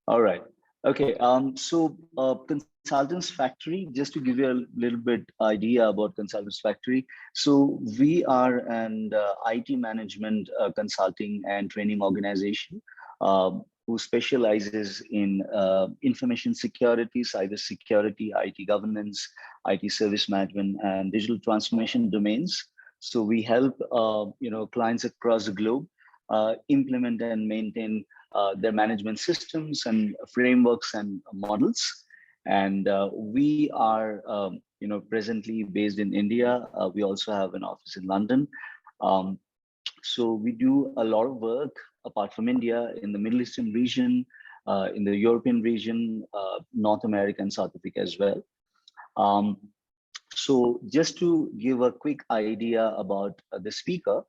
All right. Okay. Consultants Factory, just to give you a little bit idea about Consultants Factory. So we are an IT management consulting and training organization who specializes in information security, cyber security, IT governance, IT service management, and digital transformation domains. So we help clients across the globe implement and maintain their management systems and frameworks and models. And we are, presently based in India. We also have an office in London. So we do a lot of work apart from India in the Middle Eastern region, in the European region, North America and South Africa as well. So just to give a quick idea about the speaker,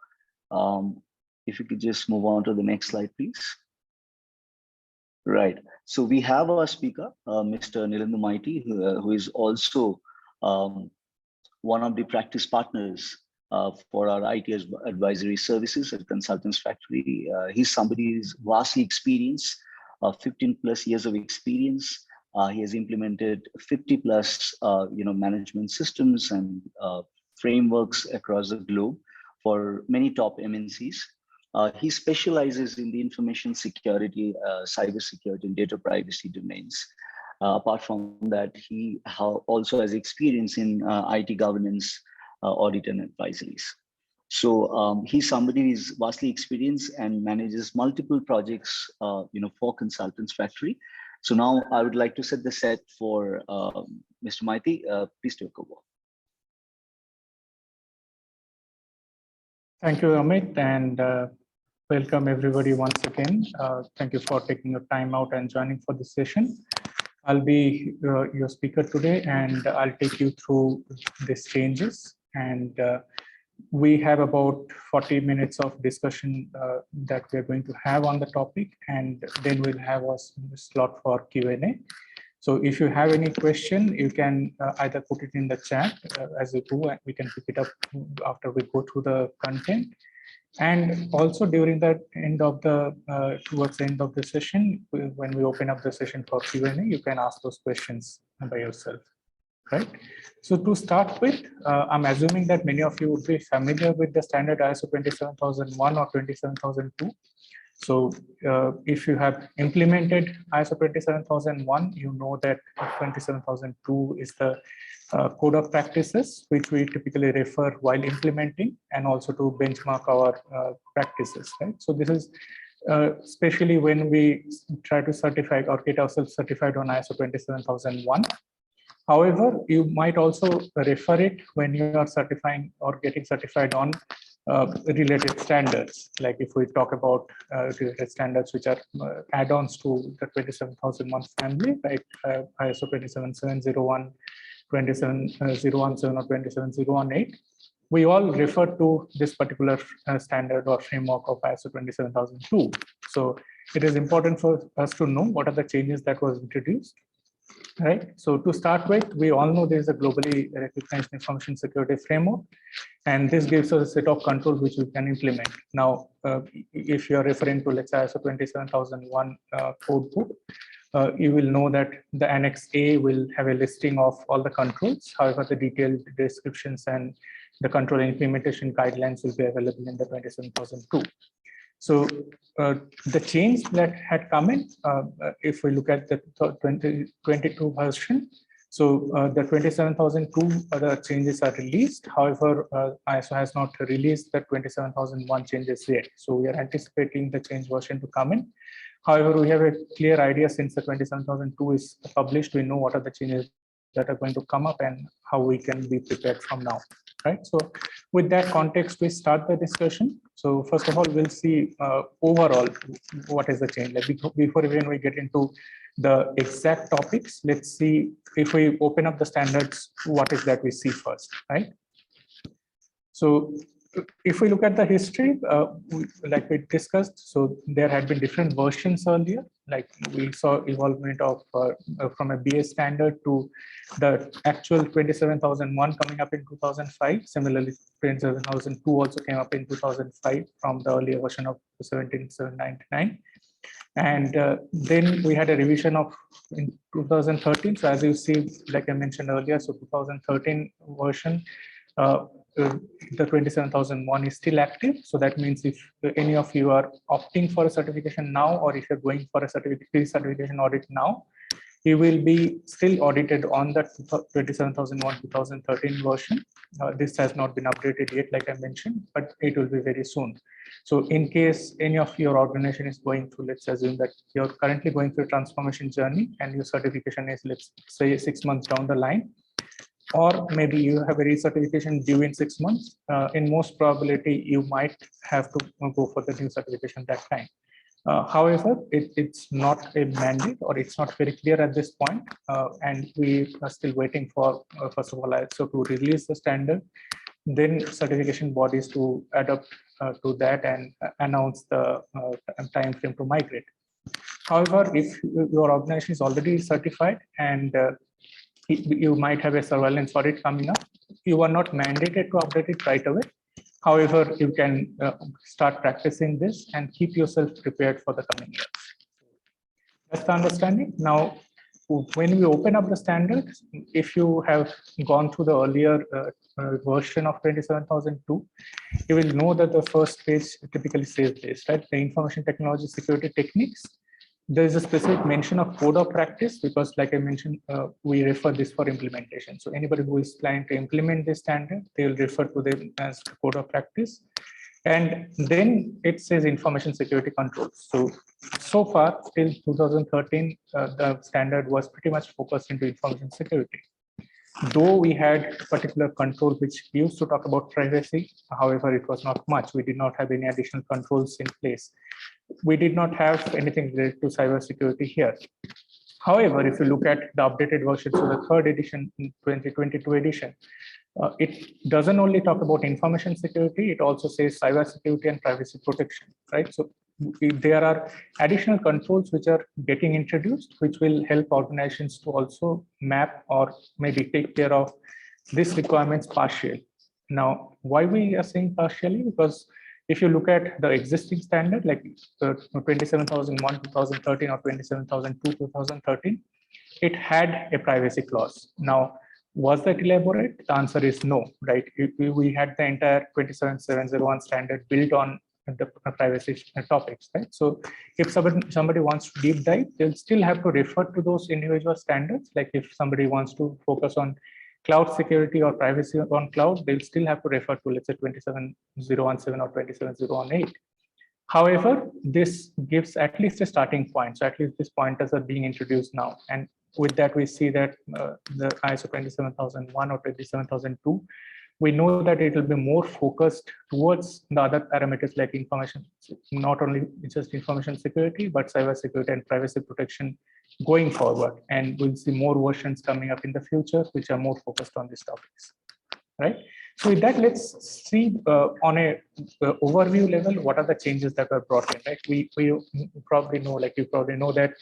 if you could just move on to the next slide, please. Right. So we have our speaker, Mr. Nilendra Maiti, who is also one of the practice partners for our IT advisory services at Consultants Factory. He's somebody who's vastly experienced, 15 plus years of experience. He has implemented 50 plus, management systems and frameworks across the globe for many top MNCs. He specializes in the information security, cyber security, and data privacy domains. Apart from that, he also has experience in IT governance, audit, and advisories. So he's somebody who is vastly experienced and manages multiple projects, for Consultants Factory. So now I would like to set the set for Mr. Maiti. Please take over. Thank you, Amit, and welcome everybody once again. Thank you for taking your time out and joining for this session. I'll be your speaker today, and I'll take you through these changes. And we have about 40 minutes of discussion that we're going to have on the topic, and then we'll have a slot for Q&A. So if you have any question, you can either put it in the chat as we go, and we can pick it up after we go through the content. And also during the end of the, towards the end of the session, when we open up the session for Q&A, you can ask those questions by yourself, right? So to start with, I'm assuming that many of you would be familiar with the standard ISO 27001 or 27002. So if you have implemented ISO 27001, you know that 27002 is the code of practices, which we typically refer while implementing and also to benchmark our practices, right? So this is especially when we try to certify or get ourselves certified on ISO 27001. However, you might also refer it when you are certifying or getting certified on related standards. Like if we talk about related standards, which are add-ons to the 27001 family, right? ISO 27701, 27017 or 27018. We all refer to this particular standard or framework of ISO 27002. So it is important for us to know what are the changes that was introduced. Right. So to start with, we all know there is a globally recognized information security framework, and this gives us a set of controls which we can implement. Now, if you are referring to, let's say, ISO 27001 code book, you will know that the Annex A will have a listing of all the controls. However, the detailed descriptions and the control implementation guidelines will be available in the 27002. So the change that had come in, if we look at the 2022 version, so the 27002 other changes are released. However, ISO has not released the 27001 changes yet. So we are anticipating the change version to come in. However, we have a clear idea since the 27002 is published, we know what are the changes that are going to come up and how we can be prepared from now, right? So with that context, we start the discussion. So first of all, we'll see overall what is the change. Like before even we get into the exact topics, let's see if we open up the standards, what is that we see first, right? So if we look at the history, like we discussed, so there had been different versions earlier. Like we saw evolvement of from a BS standard to the actual 27001 coming up in 2005. Similarly, 27002 also came up in 2005 from the earlier version of 17799. And then we had a revision of in 2013. So as you see, like I mentioned earlier, so 2013 version, the 27001 is still active. So that means if any of you are opting for a certification now, or if you're going for a certification audit now, you will be still audited on the 27001 2013 version. This has not been updated yet, like I mentioned, but it will be very soon. So in case any of your organization is going through, let's assume that you're currently going through a transformation journey and your certification is, let's say, 6 months down the line, or maybe you have a recertification due in 6 months, in most probability, you might have to go for the new certification that time. However, it's not a mandate, or it's not very clear at this point, and we are still waiting for, first of all, ISO to release the standard, then certification bodies to adapt to that and announce the time frame to migrate. However, if your organization is already certified and you might have a surveillance audit coming up, you are not mandated to update it right away. However, you can start practicing this and keep yourself prepared for the coming year. That's the understanding. Now, when we open up the standard, if you have gone through the earlier version of 27002, you will know that the first page typically says this, right? The information technology security techniques. There is a specific mention of code of practice because, like I mentioned, we refer this for implementation. So anybody who is planning to implement this standard, they will refer to them as code of practice. And then it says information security controls. So far, till 2013, the standard was pretty much focused into information security. Though we had particular control which used to talk about privacy, however, it was not much. We did not have any additional controls in place. We did not have anything related to cybersecurity here. However, if you look at the updated version, so the third edition, 2022 edition, it doesn't only talk about information security, it also says cybersecurity and privacy protection, right? So there are additional controls which are getting introduced, which will help organizations to also map or maybe take care of these requirements partially. Now, why we are saying partially? Because if you look at the existing standard, like 27001 2013 or 27002 2013, it had a privacy clause. Now, was that elaborate? The answer is no, right? We had the entire 27701 standard built on the privacy topics, right? So if somebody wants to deep dive, they'll still have to refer to those individual standards. Like if somebody wants to focus on cloud security or privacy on cloud, they'll still have to refer to, let's say, 27017 or 27018. However, this gives at least a starting point. So at least these pointers are being introduced now. And with that, we see that the ISO 27001 or 27002, we know that it will be more focused towards the other parameters like information, not only just information security, but cyber security and privacy protection going forward. And we'll see more versions coming up in the future, which are more focused on these topics, right? So with that, let's see on a overview level, what are the changes that were brought in, right? We probably know, like you probably know that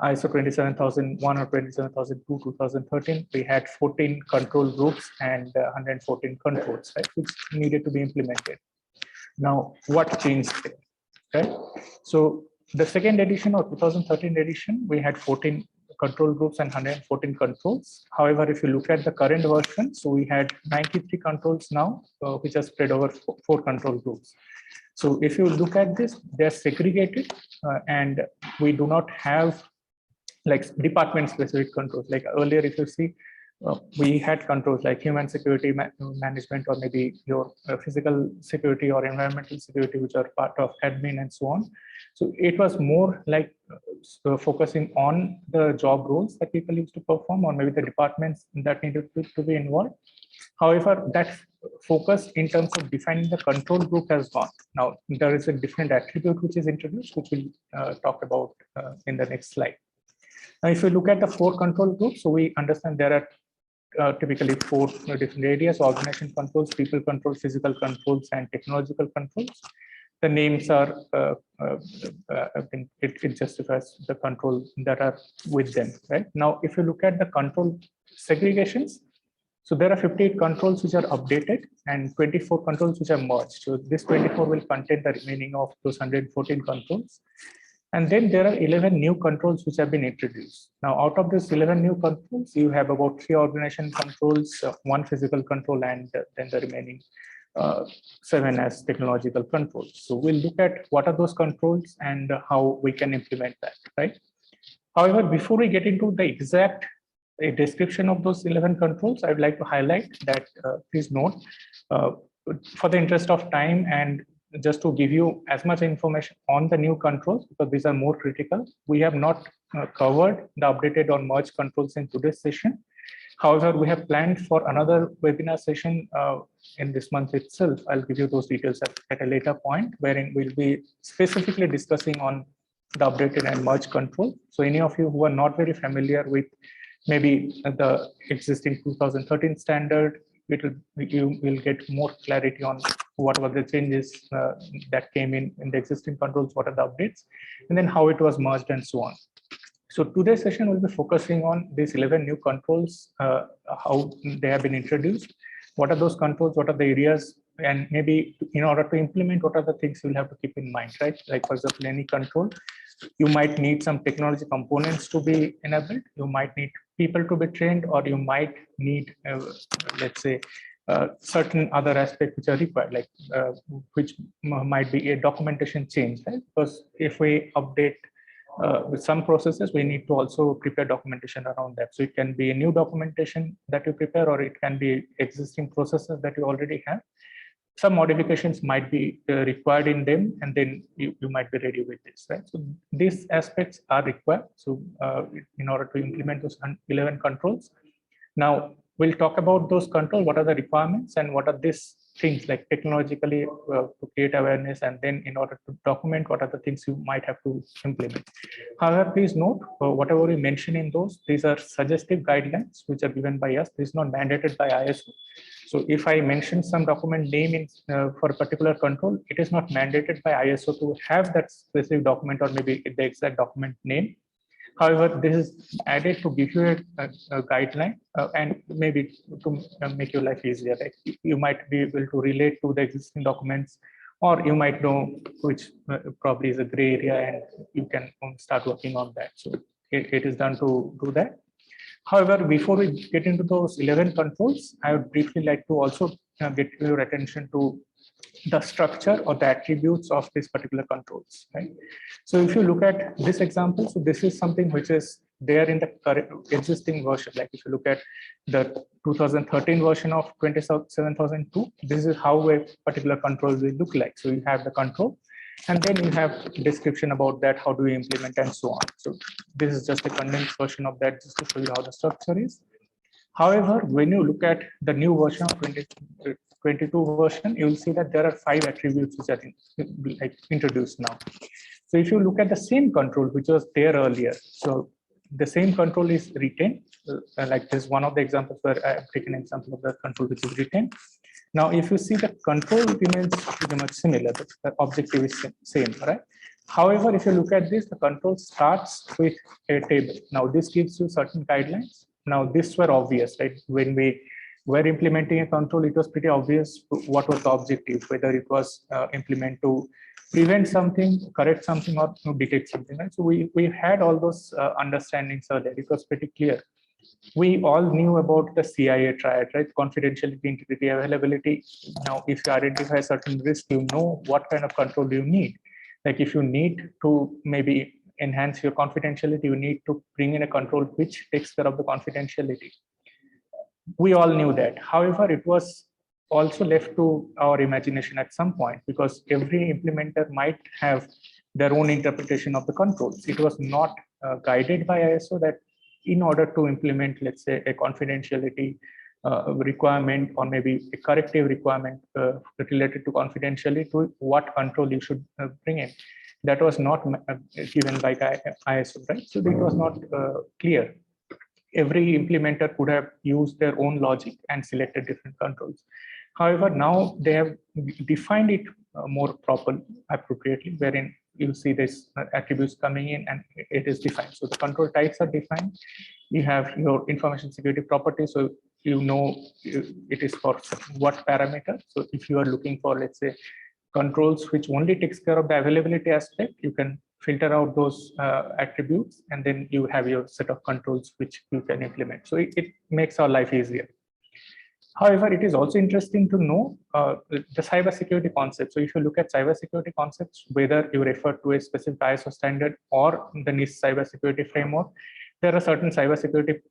ISO 27001 or 27002 2013, we had 14 control groups and 114 controls, right, which needed to be implemented. Now, what changed there, right? So the second edition or 2013 edition, we had 14 control groups and 114 controls. However, if you look at the current version, so we had 93 controls now, which are spread over four control groups. So if you look at this, they're segregated and we do not have like department specific controls. Like earlier, if you see, we had controls like human security management, or maybe your physical security or environmental security, which are part of admin and so on. So it was more like focusing on the job roles that people used to perform, or maybe the departments that needed to be involved. However, that focus in terms of defining the control group has gone. Now, there is a different attribute which is introduced, which we'll talk about in the next slide. Now, if you look at the four control groups, so we understand there are typically four different areas: organization controls, people controls, physical controls, and technological controls. The names are, I think it justifies the control that are with them, right? Now, if you look at the control segregations, so there are 58 controls which are updated and 24 controls which are merged. So this 24 will contain the remaining of those 114 controls. And then there are 11 new controls which have been introduced. Now, out of this 11 new controls, you have about 3 organization controls, 1 physical control, and then the remaining 7 as technological controls. So we'll look at what are those controls and how we can implement that, right? However, before we get into the exact description of those 11 controls, I'd like to highlight that please note, for the interest of time and just to give you as much information on the new controls, because these are more critical, we have not covered the updated or merged controls in today's session. However, we have planned for another webinar session in this month itself. I'll give you those details at a later point, wherein we'll be specifically discussing on the updated and merged control. So any of you who are not very familiar with maybe the existing 2013 standard, you will get more clarity on what were the changes that came in the existing controls, what are the updates, and then how it was merged and so on. So today's session will be focusing on these 11 new controls, how they have been introduced, what are those controls, what are the areas, and maybe in order to implement, what are the things you'll have to keep in mind, right? Like for example, any control, you might need some technology components to be enabled, you might need people to be trained, or you might need, let's say, certain other aspects which are required, like which might be a documentation change, right? Because if we update with some processes, we need to also prepare documentation around that. So it can be a new documentation that you prepare, or it can be existing processes that you already have. Some modifications might be required in them, and then you might be ready with this, right? So these aspects are required. So in order to implement those 11 controls, now we'll talk about those controls, what are the requirements, and what are these things like technologically to create awareness, and then in order to document, what are the things you might have to implement. However, please note, whatever we mention in those, these are suggestive guidelines which are given by us. This is not mandated by ISO. So if I mention some document name in, for a particular control, it is not mandated by ISO to have that specific document or maybe the exact document name. However, this is added to give you a guideline and maybe to make your life easier. Like you might be able to relate to the existing documents, or you might know which probably is a gray area, and you can start working on that. So it is done to do that. However, before we get into those 11 controls, I would briefly like to also get your attention to the structure or the attributes of these particular controls, right? So if you look at this example, so this is something which is there in the current existing version. Like if you look at the 2013 version of 27002, this is how a particular control will look like. So you have the control, and then you have description about that, how do we implement and so on. So this is just a condensed version of that, just to show you how the structure is. However, when you look at the new version of 2022 version, you will see that there are 5 attributes which are introduced now. So if you look at the same control which was there earlier, so the same control is retained. Like this is one of the examples where I have taken an example of the control which is retained. Now, if you see the control remains pretty much similar, the objective is same, right? However, if you look at this, the control starts with a table. Now, this gives you certain guidelines. Now, these were obvious, right? When we were implementing a control, it was pretty obvious what was the objective, whether it was implement to prevent something, correct something, or detect something, right? So we had all those understandings earlier. It was pretty clear. We all knew about the CIA triad, right? Confidentiality, integrity, availability. Now, if you identify certain risk, you know what kind of control you need. Like if you need to maybe enhance your confidentiality, you need to bring in a control which takes care of the confidentiality. We all knew that. However, it was also left to our imagination at some point, because every implementer might have their own interpretation of the controls. It was not guided by ISO that in order to implement, let's say, a confidentiality requirement, or maybe a corrective requirement related to confidentiality, to what control you should bring in. That was not given by ISO, right? So it was not clear. Every implementer could have used their own logic and selected different controls. However, now they have defined it more properly, appropriately, wherein you see this attributes coming in and it is defined. So the control types are defined. You have your information security properties, so you know it is for what parameter. So if you are looking for, let's say, controls which only takes care of the availability aspect, you can filter out those attributes, and then you have your set of controls which you can implement. So it makes our life easier. However, it is also interesting to know the cybersecurity concept. So if you look at cybersecurity concepts, whether you refer to a specific ISO standard or the NIST cybersecurity framework, there are certain cybersecurity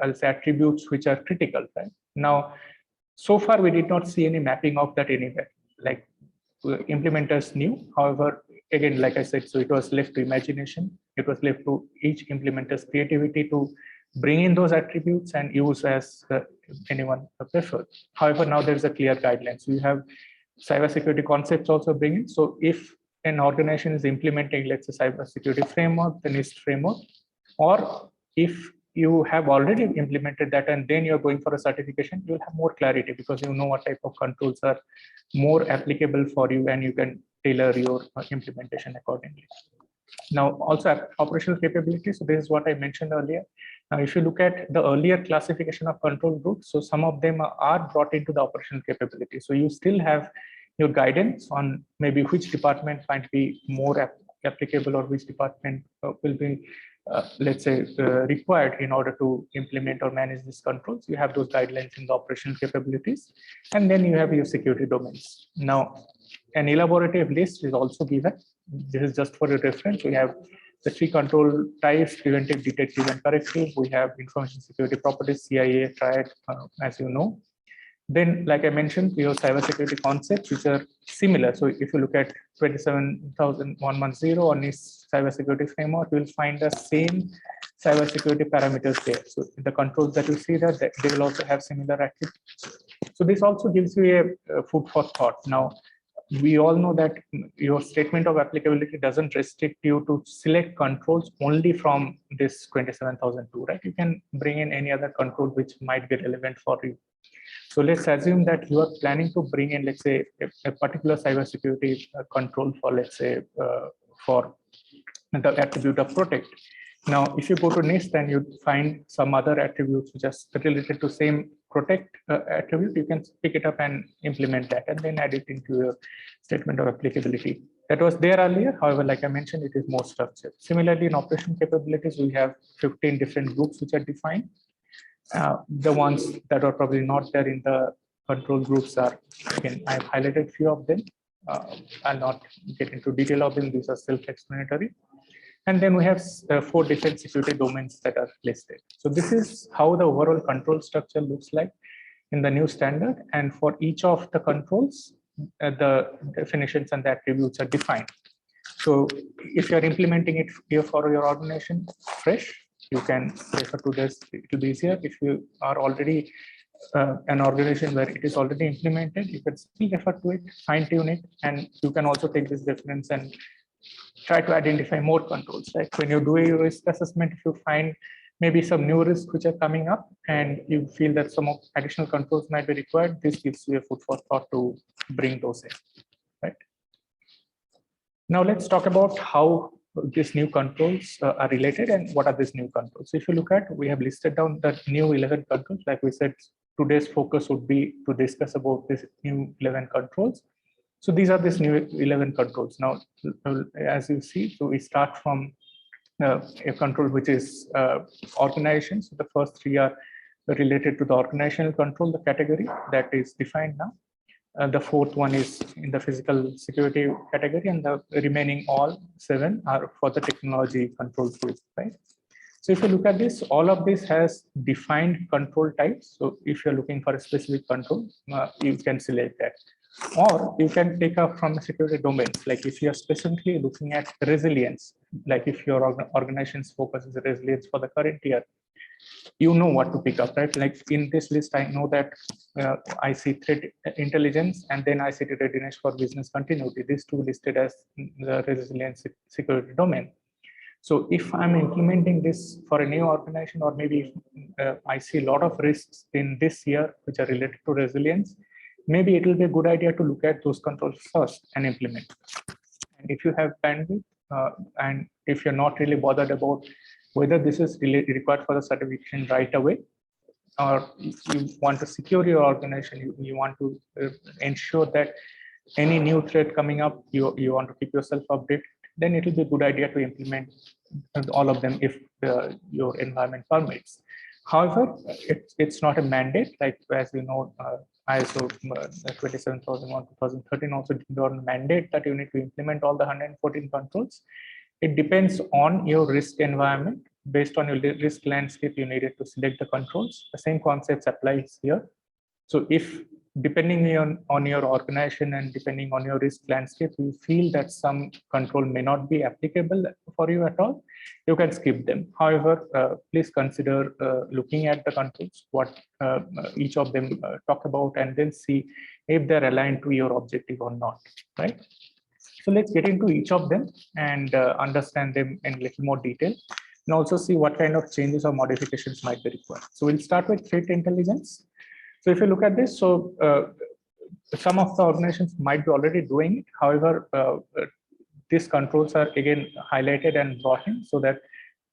I'll say attributes which are critical. Right? Now, so far we did not see any mapping of that anywhere. Like implementers knew. However, again, like I said, so it was left to imagination. It was left to each implementer's creativity to bring in those attributes and use as anyone preferred. However, now there's a clear guidelines. So you have cybersecurity concepts also bring in. So if an organization is implementing, let's say, cybersecurity framework, the NIST framework, or if you have already implemented that and then you're going for a certification, you'll have more clarity because you know what type of controls are more applicable for you and you can tailor your implementation accordingly. Now, also operational capabilities. So this is what I mentioned earlier. Now, if you look at the earlier classification of control groups, so some of them are brought into the operational capability. So you still have your guidance on maybe which department might be more applicable or which department will be let's say required in order to implement or manage these controls. You have those guidelines in the operational capabilities, and then you have your security domains. Now, an elaborative list is also given. This is just for a reference. We have the 3 control types: preventive, detective, and corrective. We have information security properties, CIA, triad, as you know. Then, like I mentioned, we have cybersecurity concepts which are similar. So if you look at 27110 on this cybersecurity framework, you will find the same cybersecurity parameters there. So the controls that you see there, they will also have similar attributes. So this also gives you a food for thought. Now, we all know that your statement of applicability doesn't restrict you to select controls only from this 27002, right? You can bring in any other control which might be relevant for you. So let's assume that you are planning to bring in, let's say, a particular cybersecurity control for, let's say, for the attribute of protect. Now, if you go to NIST and you find some other attributes which are related to same protect attribute, you can pick it up and implement that and then add it into your statement of applicability. That was there earlier. However, like I mentioned, it is more structured. Similarly, in operation capabilities, we have 15 different groups which are defined. The ones that are probably not there in the control groups are, again, I've highlighted a few of them. I'll not get into detail of them. These are self-explanatory. And then we have 4 different security domains that are listed. So this is how the overall control structure looks like in the new standard. And for each of the controls, the definitions and the attributes are defined. So if you're implementing it here for your organization fresh, you can refer to this. It will be easier. If you are already an organization where it is already implemented, you can still refer to it, fine tune it, and you can also take this reference and try to identify more controls. Like when you do a risk assessment, if you find maybe some new risks which are coming up and you feel that some of additional controls might be required, this gives you a food for thought to bring those in, right? Now let's talk about how these new controls are related and what are these new controls. So if you look at, we have listed down the new 11 controls. Like we said, today's focus would be to discuss about this new 11 controls. So these are these new 11 controls. Now, as you see, so we start from a control which is organization. So the first 3 are related to the organizational control, the category that is defined now. The 4th one is in the physical security category, and the remaining all 7 are for the technology control group, right? So if you look at this, all of this has defined control types. So if you're looking for a specific control, you can select that. Or you can take up from the security domains. Like if you're specifically looking at resilience, like if your organization's focus is resilience for the current year, you know what to pick up, right? Like in this list, I know that I see threat intelligence and then I see the readiness for business continuity. These 2 listed as the resilience security domain. So if I'm implementing this for a new organization, or maybe I see a lot of risks in this year which are related to resilience, maybe it will be a good idea to look at those controls first and implement. And if you have bandwidth, and if you're not really bothered about whether this is really required for the certification right away, or if you want to secure your organization, you want to ensure that any new threat coming up, you want to keep yourself updated, then it will be a good idea to implement all of them if your environment permits. However, it's not a mandate, like as you know, ISO 27001:2013 also did not mandate that you need to implement all the 114 controls. It depends on your risk environment. Based on your risk landscape, you needed to select the controls. The same concepts applies here. So if depending on your organization and depending on your risk landscape, you feel that some control may not be applicable for you at all, you can skip them. However, please consider looking at the controls, what each of them talk about, and then see if they're aligned to your objective or not, right? So let's get into each of them and understand them in a little more detail, and also see what kind of changes or modifications might be required. So we'll start with threat intelligence. So if you look at this, so some of the organizations might be already doing it. However, these controls are again highlighted and brought in so that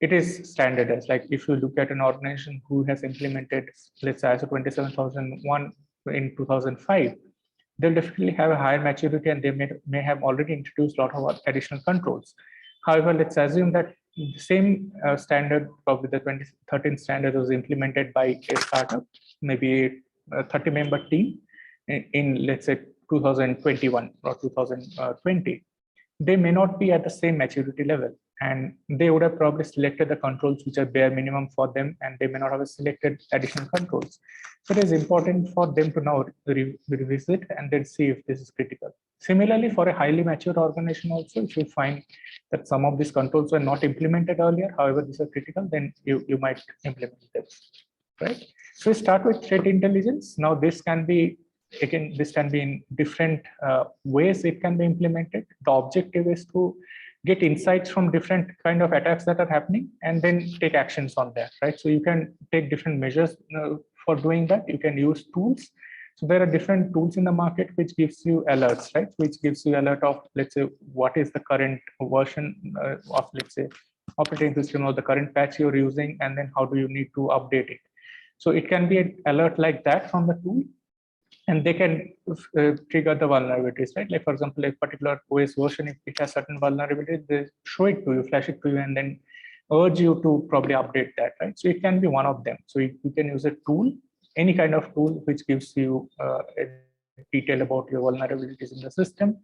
it is standardized. Like if you look at an organization who has implemented, let's say ISO 27001 in 2005, they'll definitely have a higher maturity and they may have already introduced a lot of additional controls. However, let's assume that the same standard, probably the 2013 standard, was implemented by a startup, maybe a 30-member team in, let's say, 2021 or 2020. They may not be at the same maturity level, and they would have probably selected the controls which are bare minimum for them, and they may not have selected additional controls. So it is important for them to now revisit and then see if this is critical. Similarly, for a highly mature organization also, if you find that some of these controls were not implemented earlier, however, these are critical, then you might implement them, right? So we start with threat intelligence. Now this can be, again, this can be in different ways it can be implemented. The objective is to get insights from different kind of attacks that are happening and then take actions on that, right? So you can take different measures for doing that. You can use tools. So there are different tools in the market which gives you alerts, right? Which gives you alert of, let's say, what is the current version of, let's say, operating system or the current patch you're using, and then how do you need to update it. So it can be an alert like that from the tool, and they can trigger the vulnerabilities, right? Like, for example, a particular OS version, if it has certain vulnerabilities, they show it to you, flash it to you, and then urge you to probably update that, right? So it can be one of them. So you can use a tool, any kind of tool which gives you a detail about your vulnerabilities in the system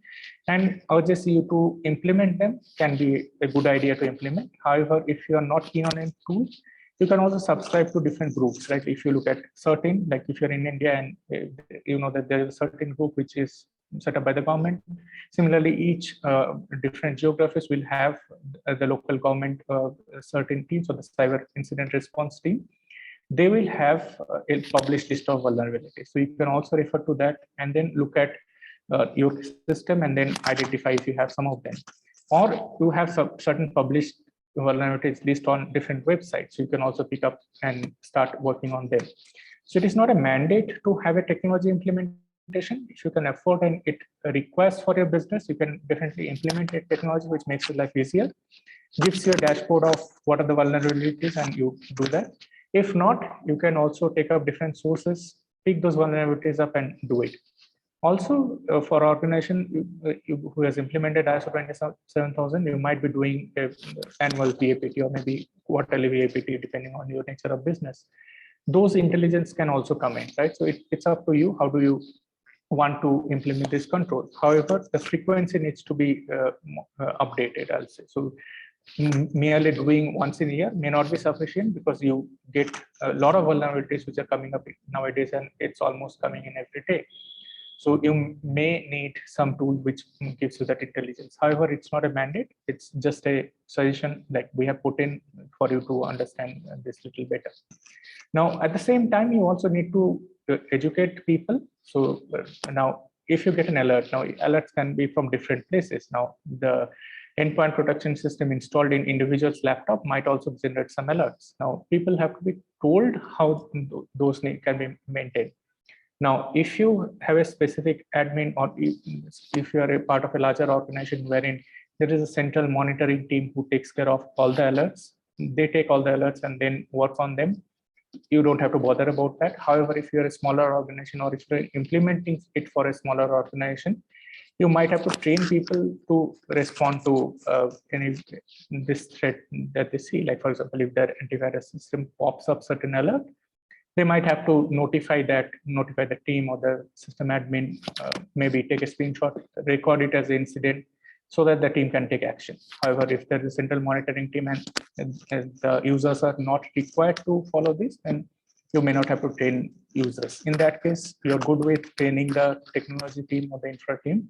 and urges you to implement them. Can be a good idea to implement. However, if you are not keen on a tool, you can also subscribe to different groups, right? If you look at certain, like if you're in India and you know that there is a certain group which is set up by the government. Similarly, each different geographies will have the local government certain teams, or the cyber incident response team. They will have a published list of vulnerabilities. So you can also refer to that and then look at your system and then identify if you have some of them. Or you have some certain published vulnerabilities list on different websites. So you can also pick up and start working on them. So it is not a mandate to have a technology implementation. If you can afford and it requires for your business, you can definitely implement a technology which makes your life easier, gives you a dashboard of what are the vulnerabilities, and you do that. If not, you can also take up different sources, pick those vulnerabilities up and do it. Also, for organization who has implemented ISO 27000, you might be doing an annual VAPT or maybe quarterly VAPT, depending on your nature of business. Those intelligence can also come in, right? So it's up to you. How do you want to implement this control? However, the frequency needs to be updated, I'll say. So merely doing once in a year may not be sufficient, because you get a lot of vulnerabilities which are coming up nowadays, and it's almost coming in every day. So you may need some tool which gives you that intelligence. However, it's not a mandate. It's just a suggestion that we have put in for you to understand this little better. Now, at the same time, you also need to educate people. So now, if you get an alert, now alerts can be from different places. Now, the endpoint protection system installed in individual's laptop might also generate some alerts. Now, people have to be told how those can be maintained. Now, if you have a specific admin, or if you are a part of a larger organization wherein there is a central monitoring team who takes care of all the alerts, they take all the alerts and then work on them. You don't have to bother about that. However, if you're a smaller organization, or if you're implementing it for a smaller organization, You might have to train people to respond to any this threat that they see. Like, for example, if their antivirus system pops up certain alert, they might have to notify the team or the system admin, maybe take a screenshot, record it as an incident so that the team can take action. However, if there is a central monitoring team and the users are not required to follow this, then you may not have to train users. In that case, you're good with training the technology team or the infra team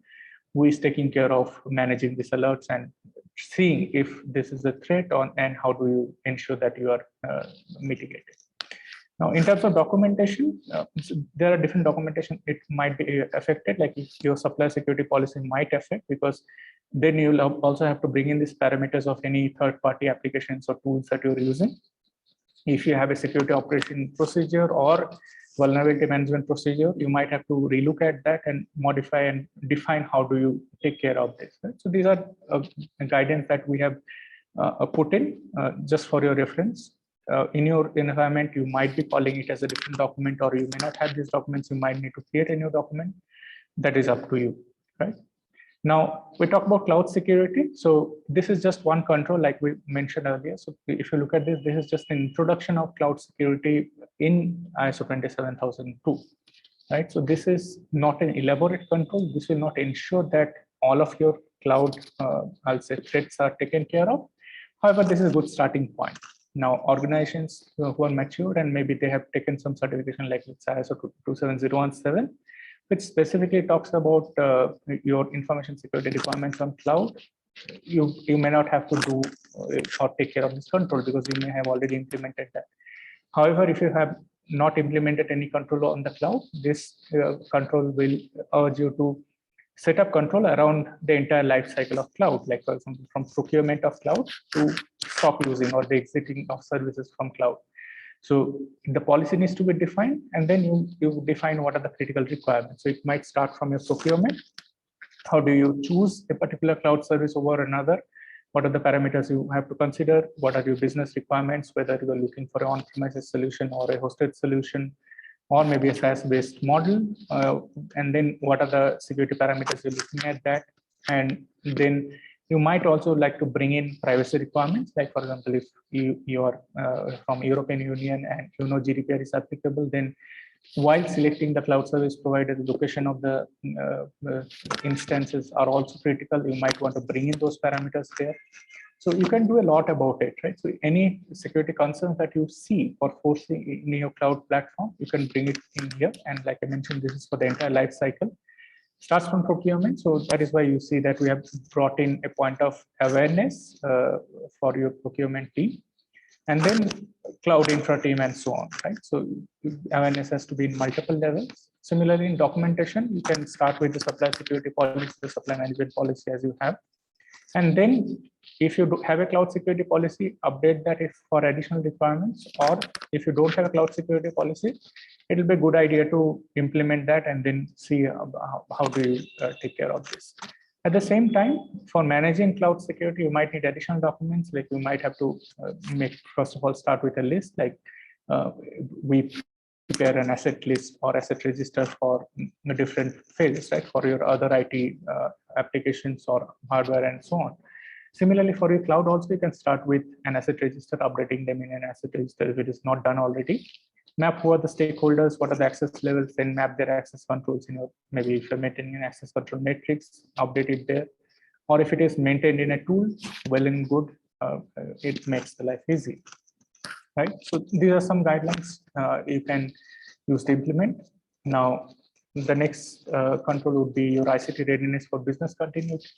who is taking care of managing these alerts and seeing if this is a threat and how do you ensure that you are mitigated. Now, in terms of documentation, there are different documentation. It might be affected, like if your supply security policy might affect, because then you'll also have to bring in these parameters of any third-party applications or tools that you're using. If you have a security operation procedure or vulnerability management procedure, you might have to relook at that and modify and define how do you take care of this. Right? So these are guidance that we have put in just for your reference. In your environment, you might be calling it as a different document, or you may not have these documents. You might need to create a new document. That is up to you, right? Now, we talk about cloud security. So this is just one control, like we mentioned earlier. So if you look at this, this is just an introduction of cloud security in ISO 27002, right? So this is not an elaborate control. This will not ensure that all of your cloud, I'll say, threats are taken care of. However, this is a good starting point. Now, organizations who are mature and maybe they have taken some certification like ISO 27017, which specifically talks about your information security requirements on cloud, you may not have to do or take care of this control because you may have already implemented that. However, if you have not implemented any control on the cloud, this control will urge you to set up control around the entire life cycle of cloud, like for example, from procurement of cloud to stop using or the exiting of services from cloud. So the policy needs to be defined, and then you define what are the critical requirements. So it might start from your procurement. How do you choose a particular cloud service over another? What are the parameters you have to consider? What are your business requirements, whether you are looking for an on-premises solution or a hosted solution, or maybe a SaaS-based model? And then what are the security parameters you're looking at that? And then you might also like to bring in privacy requirements. Like, for example, if you are from European Union and you know GDPR is applicable, then while selecting the cloud service provider, the location of the instances are also critical. You might want to bring in those parameters there. So you can do a lot about it, right? So any security concerns that you see or foresee in your cloud platform, you can bring it in here. And like I mentioned, this is for the entire life cycle. Starts from procurement. So that is why you see that we have brought in a point of awareness for your procurement team, and then cloud infra team and so on, right? So awareness has to be in multiple levels. Similarly, in documentation, you can start with the supply security policy, the supply management policy as you have. And then if you have a cloud security policy, update that if for additional requirements, or if you don't have a cloud security policy, it will be a good idea to implement that and then see how do you take care of this. At the same time, for managing cloud security, you might need additional documents. Like you might have to first of all, start with a list. Like we prepare an asset list or asset register for the different phases, right? For your other IT applications or hardware and so on. Similarly, for your cloud also, you can start with an asset register, updating them in an asset register if it is not done already. Map who are the stakeholders, what are the access levels, then map their access controls in your, maybe if you're maintaining an access control matrix, update it there. Or if it is maintained in a tool, well and good, it makes the life easy, right? So these are some guidelines you can use to implement. Now, the next control would be your ICT readiness for business continuity.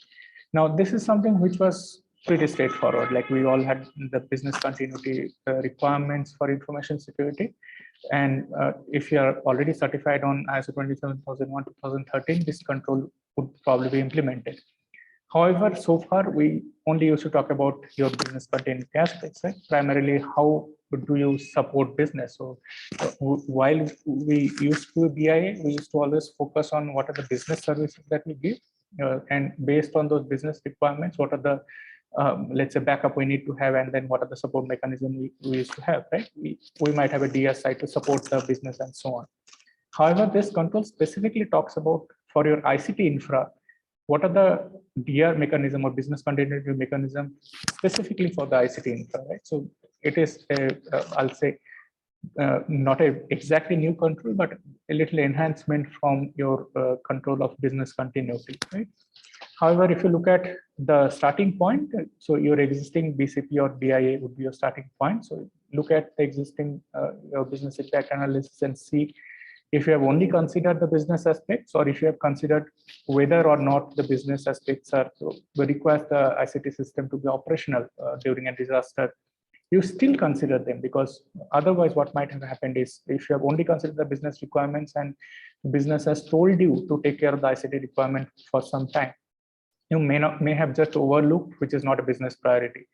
Now, this is something which was pretty straightforward. Like we all had the business continuity requirements for information security. And if you are already certified on ISO 27001, 2013, this control would probably be implemented. However, so far, we only used to talk about your business continuity aspects, right? Primarily, how do you support business? So while we used to BIA, we used to always focus on what are the business services that we give. And based on those business requirements, what are the let's say backup we need to have, and then what are the support mechanism we used to have, right? We might have a DS site to support the business and so on. However, this control specifically talks about for your ICT infra, what are the DR mechanism or business continuity mechanism specifically for the ICT infra, right? So it is I'll say not a exactly new control, but a little enhancement from your control of business continuity, right? However, if you look at the starting point, so your existing BCP or BIA would be your starting point. So look at the existing your business impact analysis and see if you have only considered the business aspects, or if you have considered whether or not the business aspects are requires the ICT system to be operational during a disaster. You still consider them, because otherwise what might have happened is, if you have only considered the business requirements and business has told you to take care of the ICT requirement for some time, you may have just overlooked, which is not a business priority.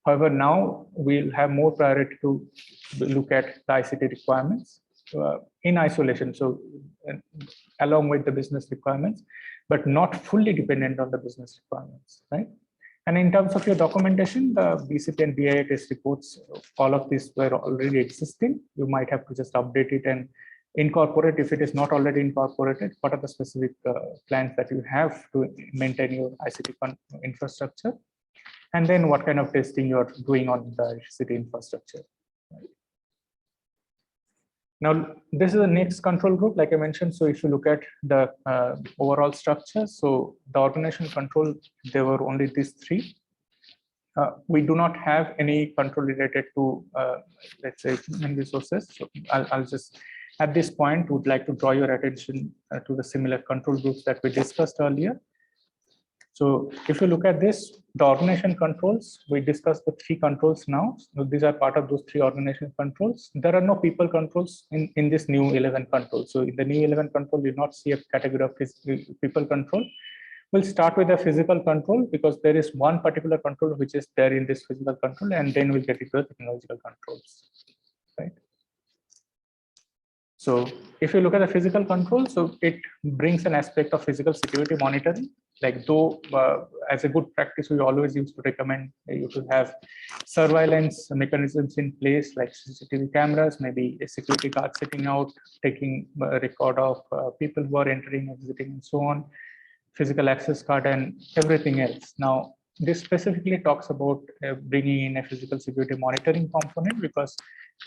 However, now we'll have more priority to look at the ICT requirements in isolation, so along with the business requirements, but not fully dependent on the business requirements, right? And in terms of your documentation, the BCP and BIA test reports, all of these were already existing. You might have to just update it and incorporate, if it is not already incorporated, what are the specific plans that you have to maintain your ICT infrastructure, and then what kind of testing you're doing on the ICT infrastructure. Now, this is the next control group, like I mentioned. So if you look at the overall structure, so the organizational control, there were only these three. We do not have any control related to, let's say, human resources. So I'll just, at this point, would like to draw your attention to the similar control groups that we discussed earlier. So if you look at this, the organization controls, we discussed the three controls now. So these are part of those three organization controls. There are no people controls in this new 11 controls. So in the new 11 control, you not see a category of people control. We'll start with the physical control, because there is one particular control which is there in this physical control, and then we'll get into the technological controls, right? So if you look at the physical control, so it brings an aspect of physical security monitoring. Like, though as a good practice, we always used to recommend you to have surveillance mechanisms in place, like CCTV cameras, maybe a security guard sitting out, taking a record of people who are entering, exiting, and so on, physical access card, and everything else. Now, this specifically talks about bringing in a physical security monitoring component, because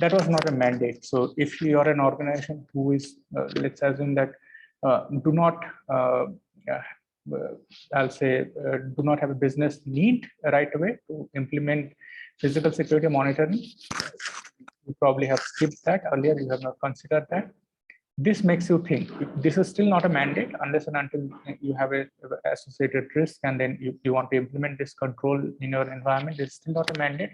that was not a mandate. So if you are an organization who is, let's assume that do not, I'll say, do not have a business need right away to implement physical security monitoring, you probably have skipped that earlier, you have not considered that. This makes you think. This is still not a mandate unless and until you have a associated risk, and then you want to implement this control in your environment. It's still not a mandate.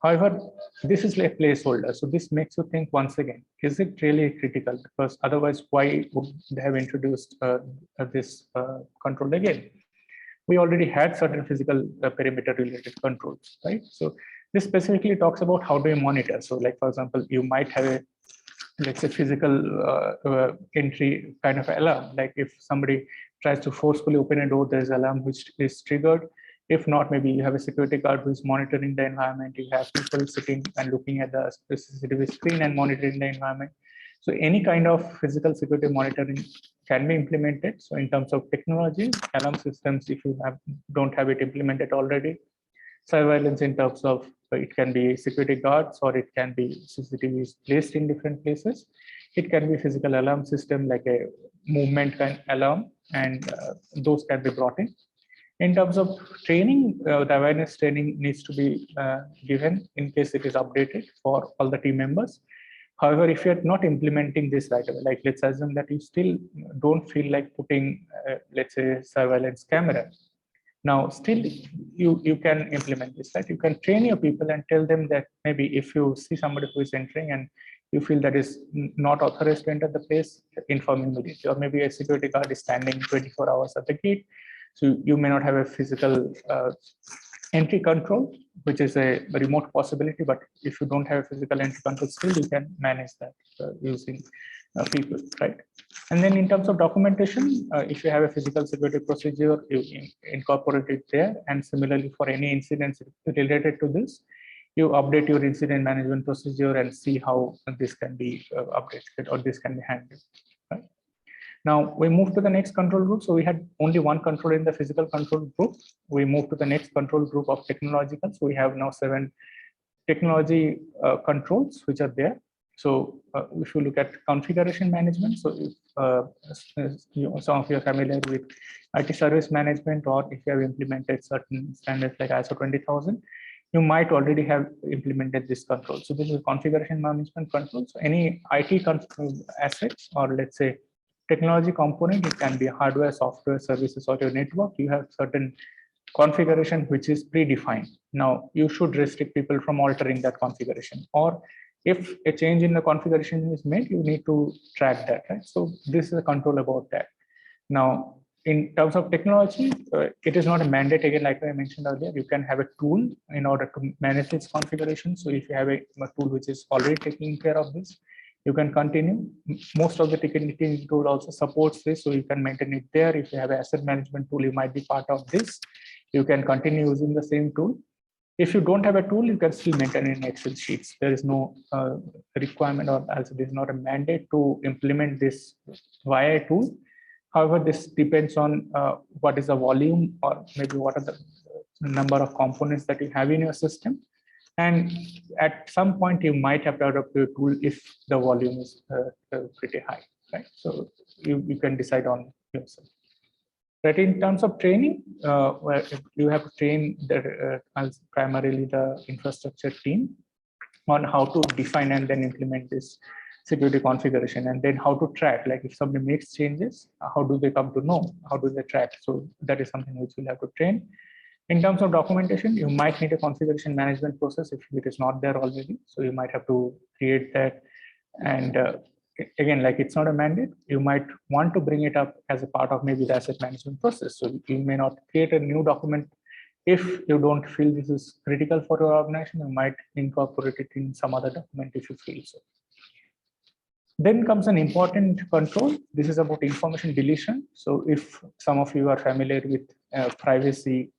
However, this is like a placeholder. So this makes you think once again, is it really critical? Because otherwise, why would they have introduced this control again? We already had certain physical perimeter related controls, right? So this specifically talks about how do you monitor. So like, for example, you might have a, let's say, physical entry kind of alarm. Like if somebody tries to forcefully open a door, there's alarm which is triggered. If not, maybe you have a security guard who is monitoring the environment. You have people sitting and looking at the CCTV screen and monitoring the environment. So any kind of physical security monitoring can be implemented. So in terms of technology, alarm systems, if you don't have it implemented already, surveillance in terms of, it can be security guards, or it can be CCTVs placed in different places. It can be physical alarm system like a movement kind alarm, and those can be brought in. In terms of training, the awareness training needs to be given in case it is updated for all the team members. However, if you're not implementing this right away, like let's assume that you still don't feel like putting, let's say, surveillance camera. Now, still, you can implement this, right? You can train your people and tell them that maybe if you see somebody who is entering and you feel that is not authorized to enter the place, inform immediately. Or maybe a security guard is standing 24 hours at the gate. So you may not have a physical entry control, which is a remote possibility. But if you don't have a physical entry control, still you can manage that using people, right? And then in terms of documentation, if you have a physical security procedure, you incorporate it there. And similarly, for any incidents related to this, you update your incident management procedure and see how this can be updated or this can be handled, right? Now we move to the next control group. So we had only one control in the physical control group. We move to the next control group of technological. So we have now 7 technology controls which are there. So if you look at configuration management, so if some of you are familiar with IT service management, or if you have implemented certain standards like ISO 20000, you might already have implemented this control. So this is configuration management control. So any IT assets, or let's say technology component, it can be hardware, software, services, or your network, you have certain configuration which is predefined. Now you should restrict people from altering that configuration, or if a change in the configuration is made, you need to track that, right? So this is a control about that. Now in terms of technology, it is not a mandate, again, like I mentioned earlier. You can have a tool in order to manage its configuration. So if you have a tool which is already taking care of this, you can continue. Most of the ticketing tool also supports this, so you can maintain it there. If you have an asset management tool, you might be part of this. You can continue using the same tool. If you don't have a tool, you can still maintain in Excel sheets. There is no requirement, or also there is not a mandate to implement this via a tool. However, this depends on what is the volume, or maybe what are the number of components that you have in your system. And at some point, you might have to adopt a tool if the volume is pretty high, right? So you can decide on yourself. But in terms of training, where you have to train primarily the infrastructure team on how to define and then implement this security configuration, and then how to track, like if somebody makes changes, how do they come to know, how do they track? So that is something which we'll have to train. In terms of documentation, you might need a configuration management process if it is not there already. So you might have to create that. And again, like it's not a mandate, you might want to bring it up as a part of maybe the asset management process. So you may not create a new document. If you don't feel this is critical for your organization, you might incorporate it in some other document if you feel so. Then comes an important control. This is about information deletion. So if some of you are familiar with privacy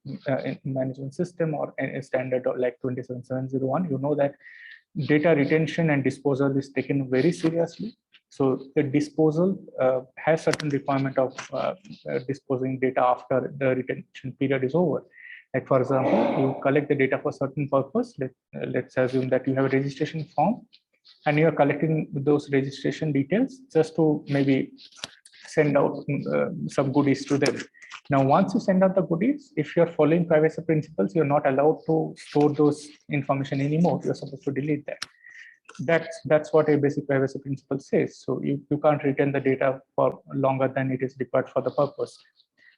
management system, or a standard like 27701, you know that data retention and disposal is taken very seriously. So the disposal has certain requirement of disposing data after the retention period is over. Like for example, you collect the data for certain purpose. Let's assume that you have a registration form, and you are collecting those registration details just to maybe send out some goodies to them. Now, once you send out the goodies, if you're following privacy principles, you're not allowed to store those information anymore. You're supposed to delete that. That's what a basic privacy principle says. So you can't retain the data for longer than it is required for the purpose.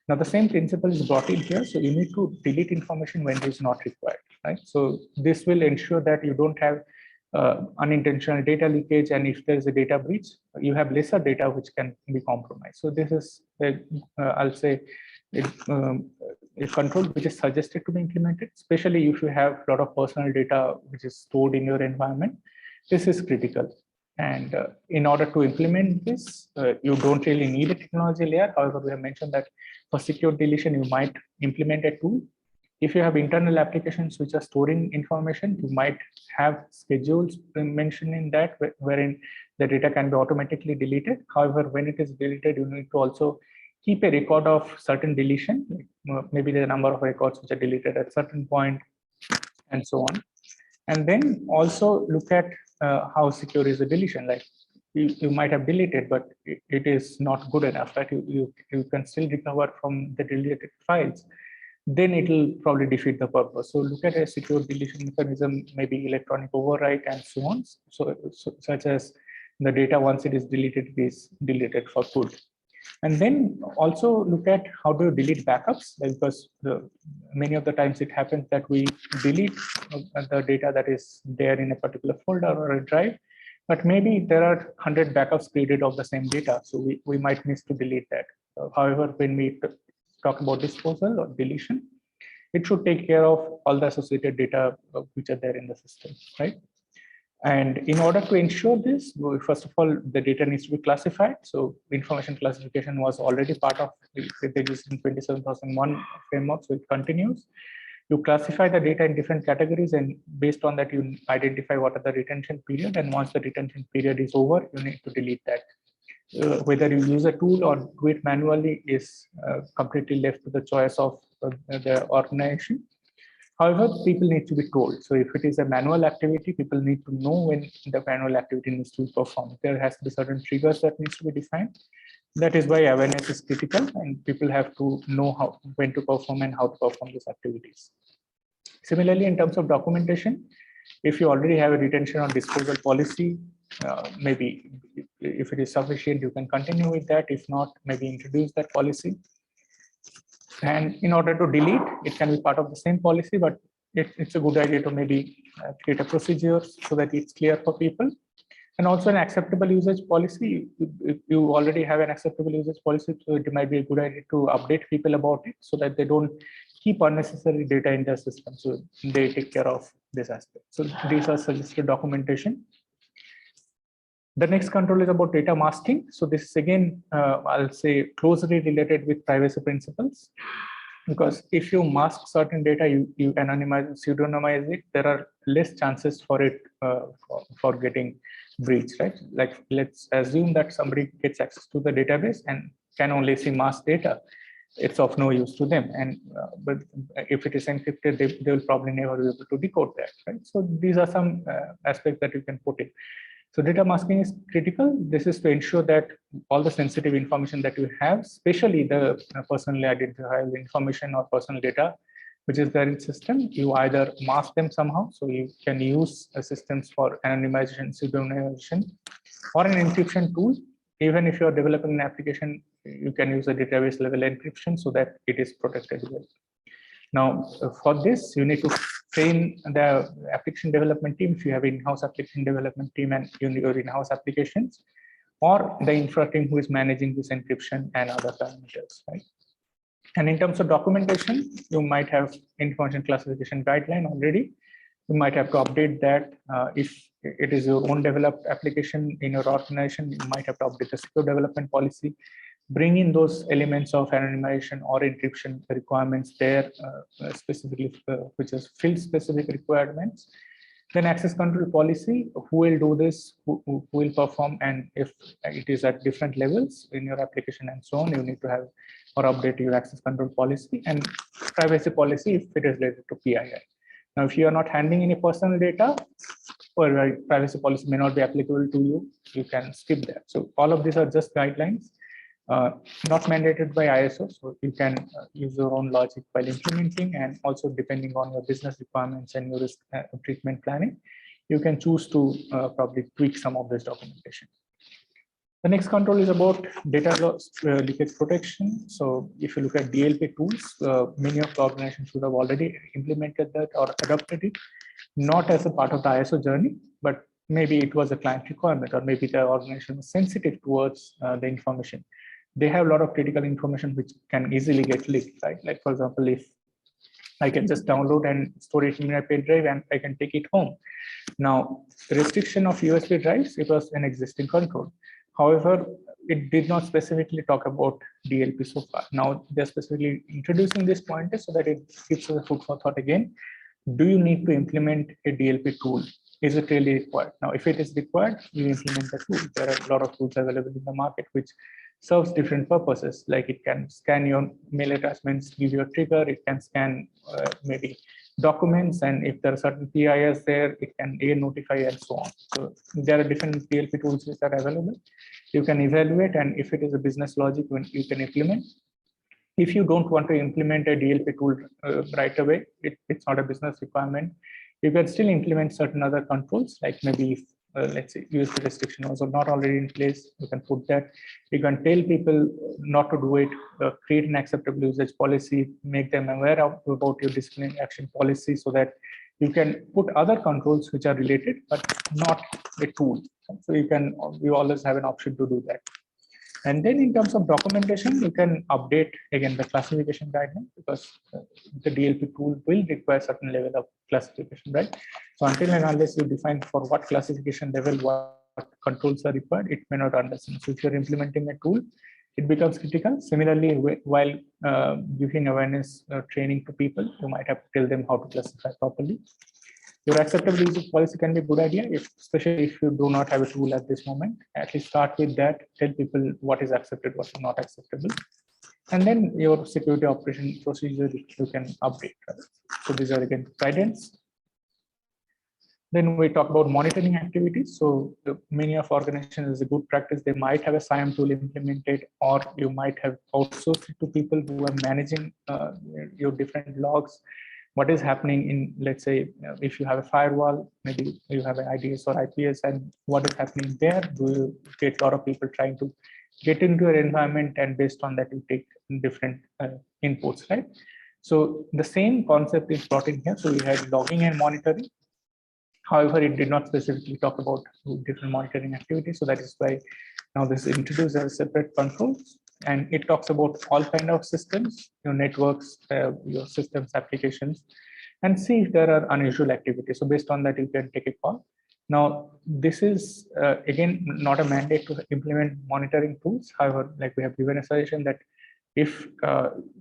Now, the same principle is brought in here. So you need to delete information when it is not required, right? So this will ensure that you don't have unintentional data leakage, and if there is a data breach, you have lesser data which can be compromised. So this is, I'll say, a control which is suggested to be implemented, especially if you have a lot of personal data which is stored in your environment. This is critical. And in order to implement this, you don't really need a technology layer. However, we have mentioned that for secure deletion, you might implement a tool. If you have internal applications which are storing information, you might have schedules mentioned in that, wherein the data can be automatically deleted. However, when it is deleted, you need to also keep a record of certain deletion, maybe the number of records which are deleted at a certain point, and so on. And then also look at how secure is the deletion. Like you might have deleted, but it is not good enough, right? You can still recover from the deleted files. Then it will probably defeat the purpose. So look at a secure deletion mechanism, maybe electronic overwrite and so on. So such as the data, once it is deleted, it is deleted for good. And then also look at how do you delete backups, because many of the times it happens that we delete the data that is there in a particular folder or a drive, but maybe there are 100 backups created of the same data. So we might miss to delete that. However, when we talk about disposal or deletion, it should take care of all the associated data which are there in the system, right? And in order to ensure this, first of all, the data needs to be classified. So information classification was already part of the existing 27001 framework, so it continues. You classify the data in different categories, and based on that, you identify what are the retention period. And once the retention period is over, you need to delete that. Whether you use a tool or do it manually is completely left to the choice of the organization. However, people need to be told. So if it is a manual activity, people need to know when the manual activity needs to be performed. There has to be certain triggers that needs to be defined. That is why awareness is critical, and people have to know how, when to perform and how to perform these activities. Similarly, in terms of documentation, if you already have a retention or disposal policy, maybe if it is sufficient, you can continue with that. If not, maybe introduce that policy. And in order to delete, it can be part of the same policy, but it's a good idea to maybe create a procedure so that it's clear for people. And also an acceptable usage policy. If you already have an acceptable usage policy, so it might be a good idea to update people about it so that they don't keep unnecessary data in their system. So they take care of this aspect. So these are suggested documentation. The next control is about data masking. So this is again, I'll say closely related with privacy principles, because if you mask certain data, you anonymize, pseudonymize it, there are less chances for it for getting breached, right? Like let's assume that somebody gets access to the database and can only see masked data. It's of no use to them, and but if it is encrypted, they will probably never be able to decode that, right? So these are some aspects that you can put in. So data masking is critical. This is to ensure that all the sensitive information that you have, especially the personally identifiable information or personal data, which is there in system, you either mask them somehow. So you can use systems for anonymization, pseudonymization, or an encryption tool. Even if you're developing an application, you can use a database level encryption so that it is protected well. Now, for this, you need to train the application development team if you have in-house application development team and your in-house applications, or the infra team who is managing this encryption and other parameters, right? And in terms of documentation, you might have information classification guideline already. You might have to update that. If it is your own developed application in your organization, you might have to update the secure development policy, bring in those elements of anonymization or encryption requirements there, specifically, which is field specific requirements. Then access control policy, who will do this, who will perform, and if it is at different levels in your application and so on, you need to have or update your access control policy, and privacy policy if it is related to PII. Now, if you are not handling any personal data, or privacy policy may not be applicable to you, you can skip that. So all of these are just guidelines. Not mandated by ISO, so you can use your own logic while implementing, and also depending on your business requirements and your risk treatment planning, you can choose to probably tweak some of this documentation. The next control is about data loss leakage protection. So if you look at DLP tools, many of the organizations should have already implemented that or adopted it, not as a part of the ISO journey, but maybe it was a client requirement, or maybe the organization was sensitive towards the information. They have a lot of critical information which can easily get leaked, right? Like, for example, if I can just download and store it in my pen drive and I can take it home. Now, the restriction of USB drives, it was an existing control. However, it did not specifically talk about DLP so far. Now, they're specifically introducing this pointer so that it gives us a food for thought again. Do you need to implement a DLP tool? Is it really required? Now, if it is required, you implement the tool. There are a lot of tools available in the market which serves different purposes, like it can scan your mail attachments, give you a trigger, it can scan maybe documents, and if there are certain PIs there, it can notify and so on. So there are different DLP tools which are available. You can evaluate, and if it is a business logic, when you can implement. If you don't want to implement a DLP tool right away, it's not a business requirement. You can still implement certain other controls, like maybe if, let's say USB restriction was not already in place, you can put that. You can tell people not to do it, create an acceptable usage policy, make them aware about your disciplinary action policy, so that you can put other controls which are related, but not a tool. So you always have an option to do that. And then in terms of documentation, you can update again the classification guideline, because the DLP tool will require certain level of classification, right? So until and unless you define for what classification level, what controls are required, it may not understand. So if you're implementing a tool, it becomes critical. Similarly, while giving awareness training to people, you might have to tell them how to classify properly. Your acceptable usage policy can be a good idea, especially if you do not have a tool at this moment. At least start with that, tell people what is accepted, what is not acceptable. And then your security operation procedure you can update. Right? So these are again guidance. Then we talk about monitoring activities. So many of organizations is a good practice. They might have a SIAM tool implemented, or you might have outsourced it to people who are managing your different logs. What is happening in, let's say, if you have a firewall, maybe you have an IDS or IPS, and what is happening there? Do you get a lot of people trying to get into your environment, and based on that, you take different inputs, right? So the same concept is brought in here. So we had logging and monitoring. However, it did not specifically talk about different monitoring activities. So that is why now this is introduced as separate controls. And it talks about all kind of systems, your networks, your systems, applications, and see if there are unusual activities. So based on that, you can take a call. Now, this is, again, not a mandate to implement monitoring tools. However, like we have given a suggestion that if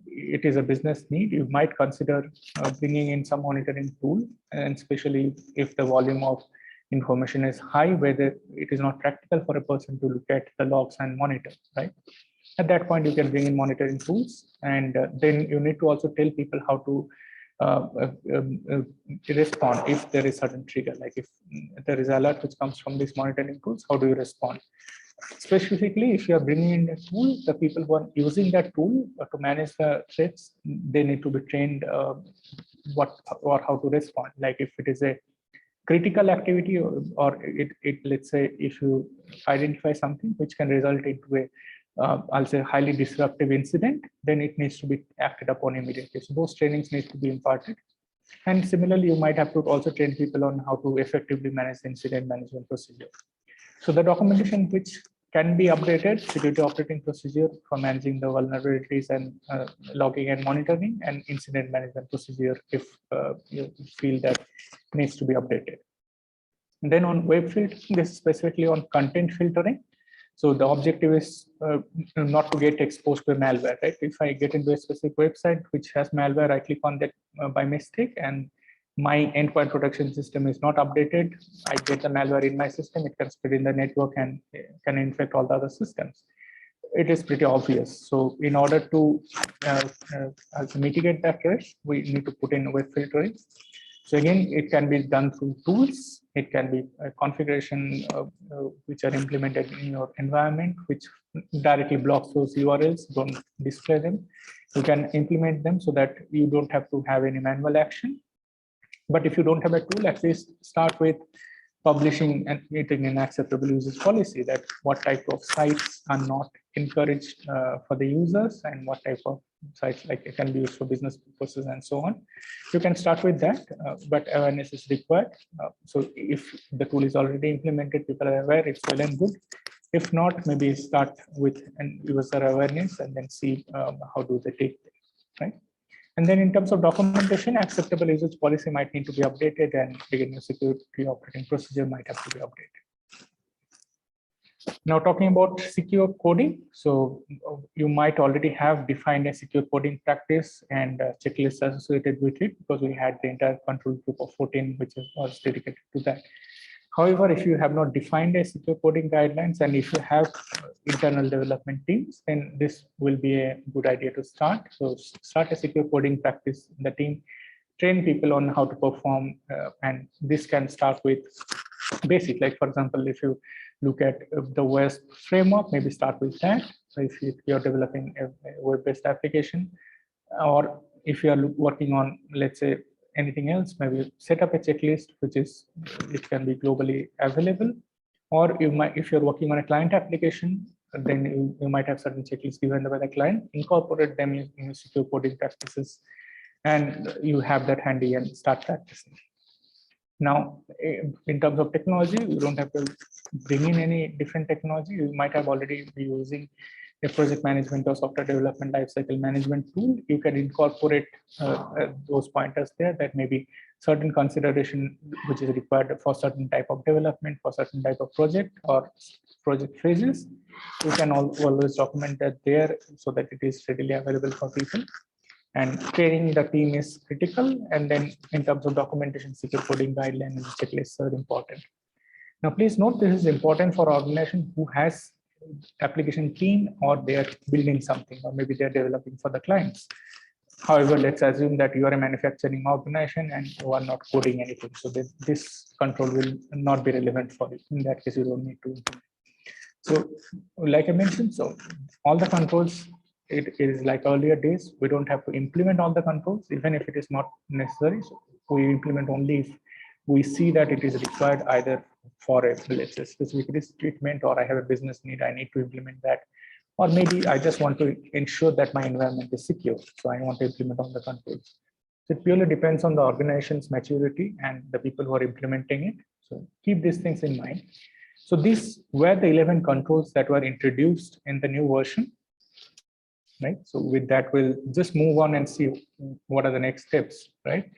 it is a business need, you might consider bringing in some monitoring tool, and especially if the volume of information is high, whether it is not practical for a person to look at the logs and monitor, right? At that point, you can bring in monitoring tools, and then you need to also tell people how to respond if there is certain trigger, like if there is alert which comes from these monitoring tools, how do you respond? Specifically, if you are bringing in a tool, the people who are using that tool to manage the threats, they need to be trained what or how to respond. Like if it is a critical activity, or let's say if you identify something which can result into a I'll say highly disruptive incident, then it needs to be acted upon immediately. So those trainings need to be imparted. And similarly, you might have to also train people on how to effectively manage the incident management procedure. So the documentation which can be updated, security operating procedure for managing the vulnerabilities and logging and monitoring, and incident management procedure if you feel that needs to be updated. And then on web filtering, this is specifically on content filtering. So the objective is not to get exposed to a malware, right? If I get into a specific website which has malware, I click on that by mistake, and my endpoint protection system is not updated, I get the malware in my system, it can spread in the network and can infect all the other systems. It is pretty obvious. So in order to mitigate that risk, we need to put in web filtering. So again, it can be done through tools. It can be a configuration which are implemented in your environment, which directly blocks those URLs, don't display them. You can implement them so that you don't have to have any manual action. But if you don't have a tool, at least start with publishing and creating an acceptable usage policy, that what type of sites are not encouraged for the users, and what type of sites like it can be used for business purposes and so on. You can start with that, but awareness is required. So if the tool is already implemented, people are aware, it's well and good. If not, maybe start with an user awareness and then see how do they take it, right? And then in terms of documentation, acceptable usage policy might need to be updated, and again, your security operating procedure might have to be updated. Now talking about secure coding. So you might already have defined a secure coding practice and checklists associated with it, because we had the entire control group of 14, which was dedicated to that. However, if you have not defined a secure coding guidelines, and if you have internal development teams, then this will be a good idea to start. So start a secure coding practice in the team, train people on how to perform, and this can start with basic, like for example, if you look at the WESP framework, maybe start with that. So if you're developing a web-based application, or if you are working on, let's say, anything else, maybe set up a checklist which can be globally available. Or you might, if you're working on a client application, then you might have certain checklists given by the client, incorporate them in secure coding practices, and you have that handy and start practicing. Now, in terms of technology, you don't have to bring in any different technology. You might have already be using a project management or software development lifecycle management tool. You can incorporate those pointers there, that maybe certain consideration which is required for certain type of development, for certain type of project or project phases. You can always document that there so that it is readily available for people. And training the team is critical. And then in terms of documentation, secure coding guidelines and checklists are important. Now, please note this is important for organization who has application team or they are building something, or maybe they're developing for the clients. However, let's assume that you are a manufacturing organization and you are not coding anything. So this control will not be relevant for you. In that case, you don't need to implement. So like I mentioned, so all the controls, it is like earlier days, we don't have to implement all the controls, even if it is not necessary. So we implement only if we see that it is required either for a, let's say, specific risk treatment, or I have a business need, I need to implement that. Or maybe I just want to ensure that my environment is secure. So I want to implement all the controls. So it purely depends on the organization's maturity and the people who are implementing it. So keep these things in mind. So these were the 11 controls that were introduced in the new version, right? So with that, we'll just move on and see what are the next steps, right?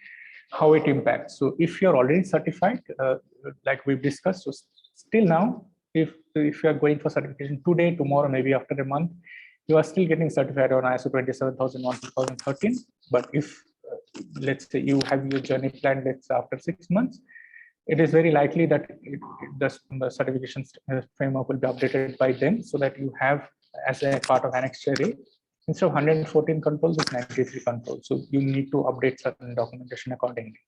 How it impacts. So if you're already certified, like we've discussed, so still now, if you are going for certification today, tomorrow, maybe after a month, you are still getting certified on ISO 27001 2013. But if let's say you have your journey planned, let's say after 6 months, it is very likely that the certification framework will be updated by then, so that you have as a part of Annexure A, instead of 114 controls, it's 93 controls. So you need to update certain documentation accordingly.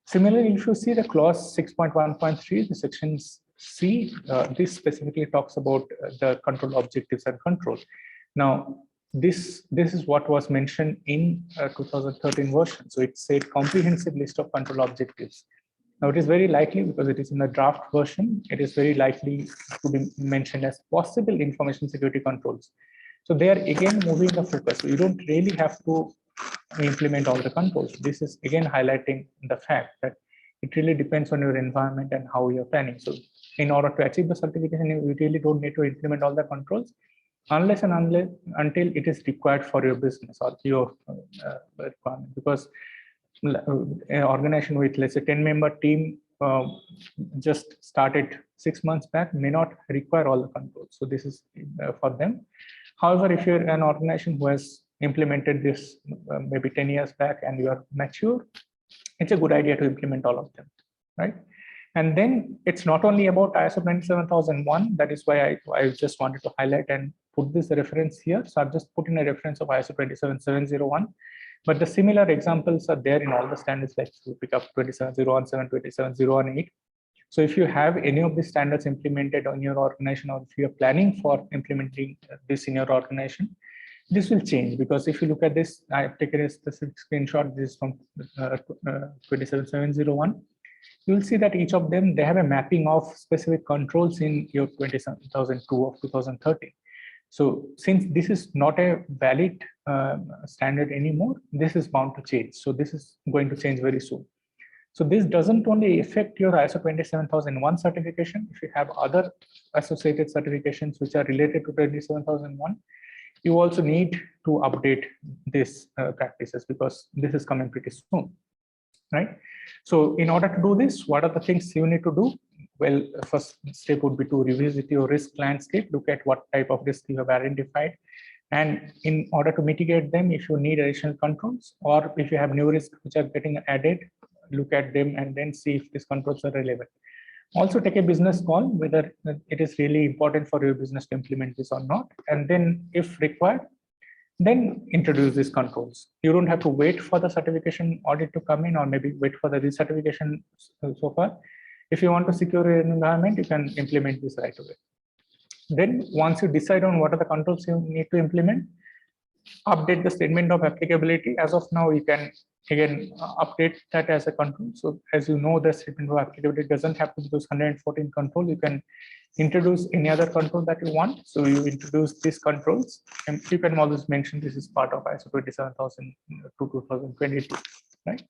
Similarly, if you see the clause 6.1.3, the sections C, this specifically talks about the control objectives and control. Now, this is what was mentioned in 2013 version. So it said comprehensive list of control objectives. Now, it is very likely, because it is in the draft version, it is very likely to be mentioned as possible information security controls. So they are again moving the focus. So you don't really have to implement all the controls. This is again highlighting the fact that it really depends on your environment and how you're planning. So in order to achieve the certification, you really don't need to implement all the controls unless and until it is required for your business or your requirement. Because an organization with, let's say, 10-member team just started 6 months back may not require all the controls. So this is for them. However, if you're an organization who has implemented this maybe 10 years back and you are mature, it's a good idea to implement all of them, right? And then it's not only about ISO 27001. That is why I just wanted to highlight and put this reference here. So I've just put in a reference of ISO 27701. But the similar examples are there in all the standards, like you pick up 27017, 27018. So if you have any of these standards implemented on your organization, or if you are planning for implementing this in your organization, this will change. Because if you look at this, I've taken a specific screenshot. This is from 27701. You will see that each of them, they have a mapping of specific controls in your 27002 of 2013. So since this is not a valid standard anymore, this is bound to change. So this is going to change very soon. So this doesn't only affect your ISO 27001 certification. If you have other associated certifications which are related to 27001, you also need to update these practices, because this is coming pretty soon, right? So in order to do this, what are the things you need to do? Well, first step would be to revisit your risk landscape, look at what type of risk you have identified. And in order to mitigate them, if you need additional controls, or if you have new risks which are getting added, look at them and then see if these controls are relevant. Also take a business call whether it is really important for your business to implement this or not. And then if required, then introduce these controls. You don't have to wait for the certification audit to come in, or maybe wait for the recertification so far. If you want to secure your environment, you can implement this right away. Then once you decide on what are the controls you need to implement, update the statement of applicability. As of now, you can again update that as a control. So as you know, the statement of applicability doesn't have to be those 114 control. You can introduce any other control that you want. So you introduce these controls, and you can always mention this is part of ISO 27000 to 2022, right?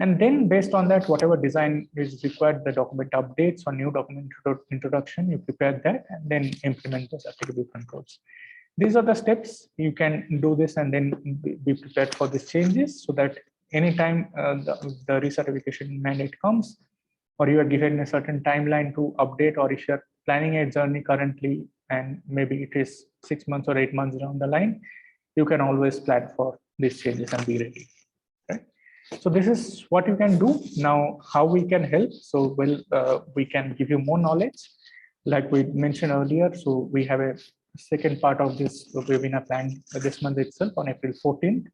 And then based on that, whatever design is required, the document updates or new document introduction, you prepare that and then implement those applicable controls. These are the steps. You can do this and then be prepared for these changes, so that anytime the recertification mandate comes, or you are given a certain timeline to update, or if you're planning a journey currently and maybe it is 6 months or 8 months down the line, you can always plan for these changes and be ready. Right. So this is what you can do. Now, how we can help. So we can give you more knowledge, like we mentioned earlier. So we have a second part of this webinar planned this month itself on April 14th,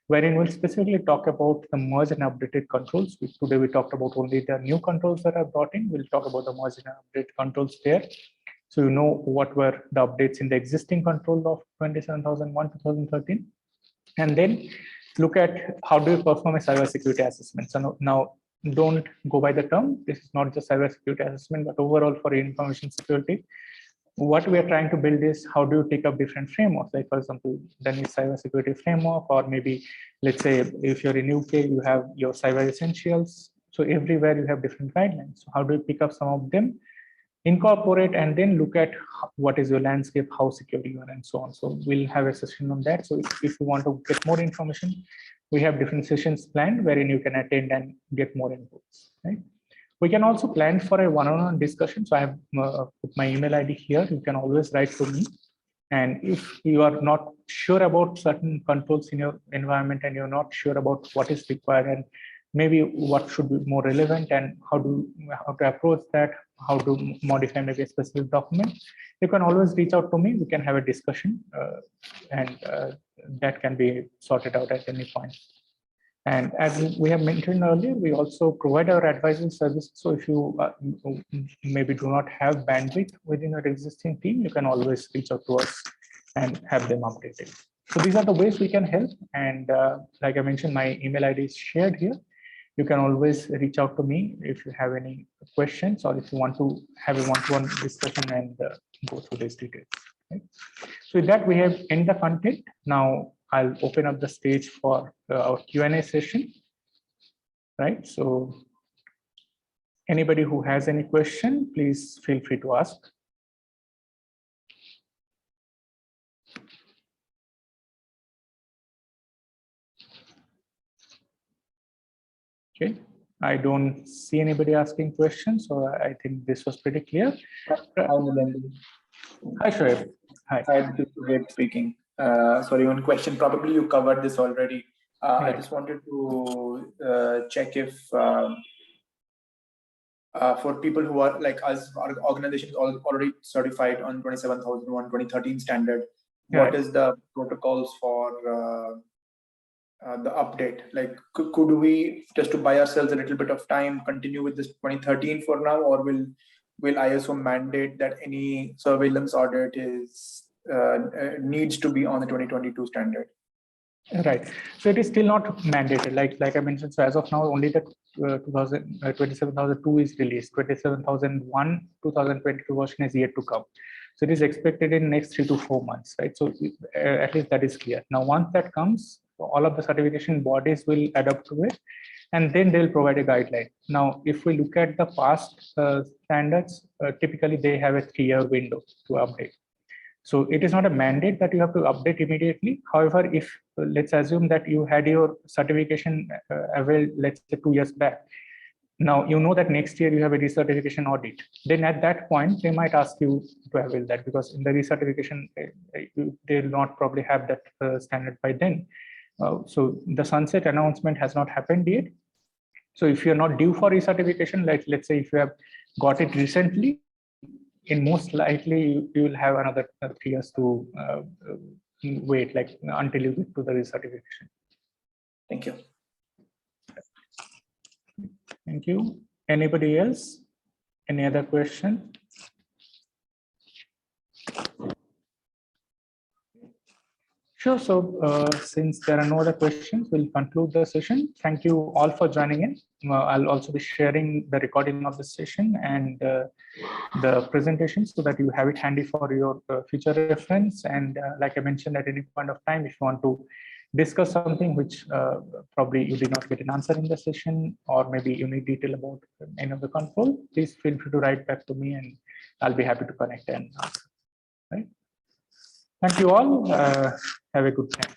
wherein we'll specifically talk about the merged and updated controls. Today we talked about only the new controls that are brought in. We'll talk about the merged and updated controls there. So you know what were the updates in the existing control of 27001 2013, and then look at how do you perform a cybersecurity assessment. So now don't go by the term. This is not just cybersecurity assessment, but overall for information security. What we are trying to build is how do you take up different frameworks, like for example, the new cybersecurity framework, or maybe let's say if you're in UK, you have your cyber essentials. So everywhere you have different guidelines. So how do you pick up some of them, incorporate, and then look at what is your landscape, how secure you are, and so on. So we'll have a session on that. So if you want to get more information, we have different sessions planned wherein you can attend and get more inputs. Right? We can also plan for a one-on-one discussion. So I have put my email ID here. You can always write to me. And if you are not sure about certain controls in your environment and you're not sure about what is required and maybe what should be more relevant and how to approach that, how to modify maybe a specific document, you can always reach out to me. We can have a discussion and that can be sorted out at any point. And as we have mentioned earlier, we also provide our advisory service. So if you maybe do not have bandwidth within your existing team, you can always reach out to us and have them updated. So these are the ways we can help. And like I mentioned, my email ID is shared here. You can always reach out to me if you have any questions or if you want to have a one-to-one discussion and go through these details. Right? So with that, we have ended the content. Now I'll open up the stage for our Q&A session. Right. So anybody who has any question, please feel free to ask. Okay, I don't see anybody asking questions, so I think this was pretty clear. Hi, Shoaib. Hi. Hi, this is Shoaib speaking. Sorry, one question. Probably you covered this already. Right. I just wanted to check if for people who are like us, our organization is already certified on 27001 2013 standard. Yeah. What is the protocols for the update? Like, could we, just to buy ourselves a little bit of time, continue with this 2013 for now, or will ISO mandate that any surveillance audit is needs to be on the 2022 standard? Right. So it is still not mandated. Like I mentioned, so as of now, only the 27002 is released. 27001 2022 version is yet to come. So it is expected in next 3 to 4 months, right? So at least that is clear. Now, once that comes, all of the certification bodies will adapt to it, and then they'll provide a guideline. Now, if we look at the past standards, typically they have a 3-year window to update. So it is not a mandate that you have to update immediately. However, if let's assume that you had your certification available, let's say 2 years back. Now you know that next year you have a recertification audit. Then at that point, they might ask you to avail that, because in the recertification, they will not probably have that standard by then. So the sunset announcement has not happened yet. So if you're not due for recertification, like let's say if you have got it recently, in most likely you will have another 3 years to wait, like until you get to the recertification. Thank you. Thank you. Anybody else? Any other question? Sure. So since there are no other questions, we'll conclude the session. Thank you all for joining in. I'll also be sharing the recording of the session and the presentation so that you have it handy for your future reference. And like I mentioned, at any point of time, if you want to discuss something which probably you did not get an answer in the session, or maybe you need detail about any of the control, please feel free to write back to me and I'll be happy to connect and answer. Right? Thank you all. Have a good time.